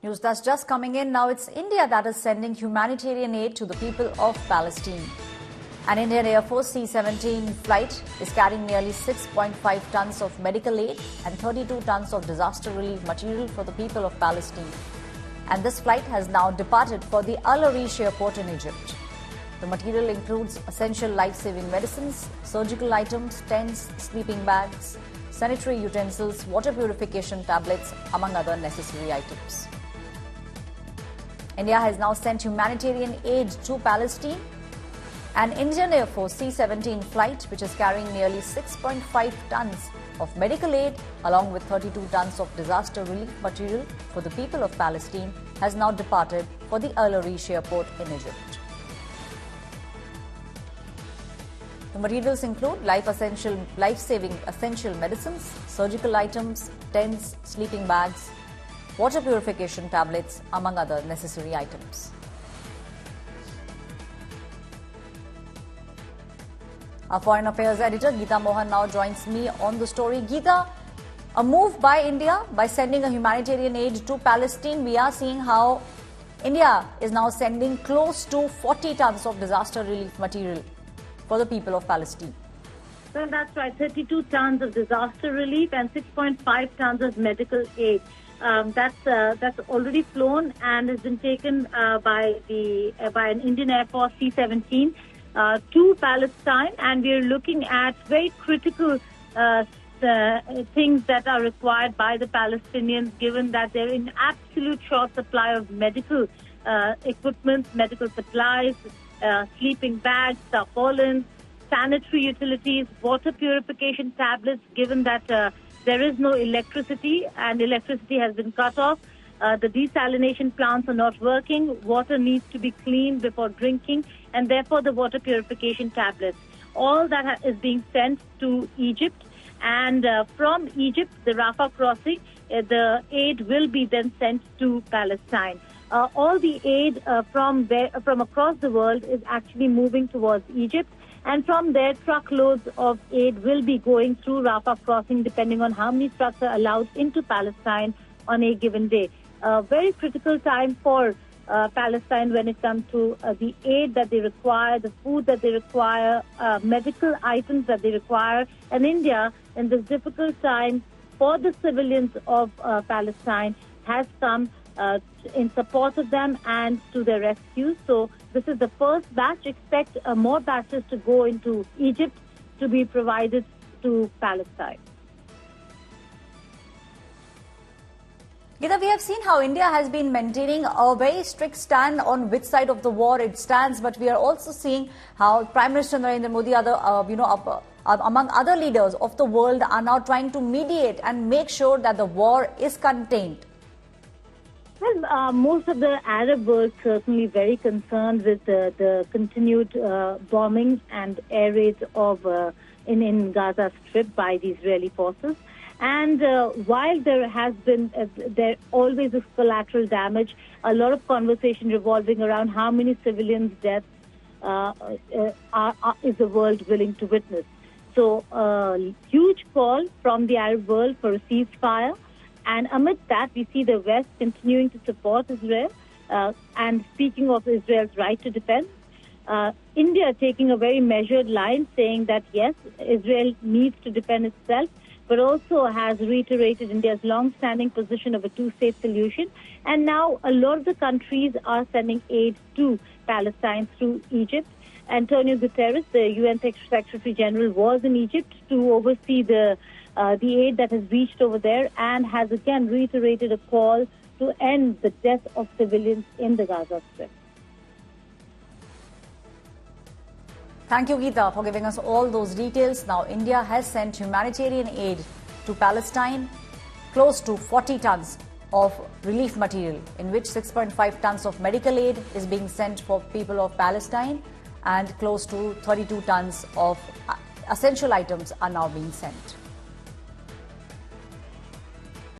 News that's just coming in now. It's India that is sending humanitarian aid to the people of Palestine. An Indian Air Force C-17 flight is carrying nearly 6.5 tons of medical aid and 32 tons of disaster relief material for the people of Palestine. And this flight has now departed for the Al Arish airport in Egypt. The material includes essential life-saving medicines, surgical items, tents, sleeping bags, sanitary utensils, water purification tablets, among other necessary items. India has now sent humanitarian aid to Palestine. An Indian Air Force C-17 flight, which is carrying nearly 6.5 tons of medical aid along with 32 tons of disaster relief material for the people of Palestine, has now departed for the Al Arish airport in Egypt. The materials include life-saving essential medicines, surgical items, tents, sleeping bags, water purification tablets, among other necessary items. Our Foreign Affairs editor Geeta Mohan now joins me on the story. Geeta, a move by India by sending a humanitarian aid to Palestine. We are seeing how India is now sending close to 40 tons of disaster relief material for the people of Palestine. Well, that's right, 32 tons of disaster relief and 6.5 tons of medical aid. That's already flown and has been taken by an Indian Air Force C-17 to Palestine, and we are looking at very critical things that are required by the Palestinians, given that they're in absolute short supply of medical equipment, medical supplies, sleeping bags, tarpaulins, sanitary utilities, water purification tablets, given that there is no electricity and electricity has been cut off. The desalination plants are not working. Water needs to be cleaned before drinking, and therefore the water purification tablets. All that is being sent to Egypt, and from Egypt, the Rafah crossing, the aid will be then sent to Palestine. All the aid from across the world is actually moving towards Egypt. And from there, truckloads of aid will be going through Rafah crossing, depending on how many trucks are allowed into Palestine on a given day. A very critical time for Palestine when it comes to the aid that they require, the food that they require, medical items that they require. And India, in this difficult time for the civilians of Palestine, has come in support of them and to their rescue. So this is the first batch. Expect more batches to go into Egypt to be provided to Palestine. Geeta, we have seen how India has been maintaining a very strict stand on which side of the war it stands, but we are also seeing how Prime Minister Narendra Modi, among other leaders of the world, are now trying to mediate and make sure that the war is contained. Well, most of the Arab world certainly very concerned with the continued bombing and air raids in Gaza Strip by the Israeli forces. And while there has been there always is collateral damage, a lot of conversation revolving around how many civilians' deaths is the world willing to witness. So, huge call from the Arab world for a ceasefire. And amid that, we see the West continuing to support Israel. And speaking of Israel's right to defense, India taking a very measured line, saying that, yes, Israel needs to defend itself, but also has reiterated India's long-standing position of a two-state solution. And now a lot of the countries are sending aid to Palestine through Egypt. Antonio Guterres, the UN Secretary General, was in Egypt to oversee the aid that has reached over there, and has again reiterated a call to end the death of civilians in the Gaza Strip. Thank you, Geeta, for giving us all those details. Now, India has sent humanitarian aid to Palestine, close to 40 tons of relief material, in which 6.5 tons of medical aid is being sent for people of Palestine, and close to 32 tons of essential items are now being sent.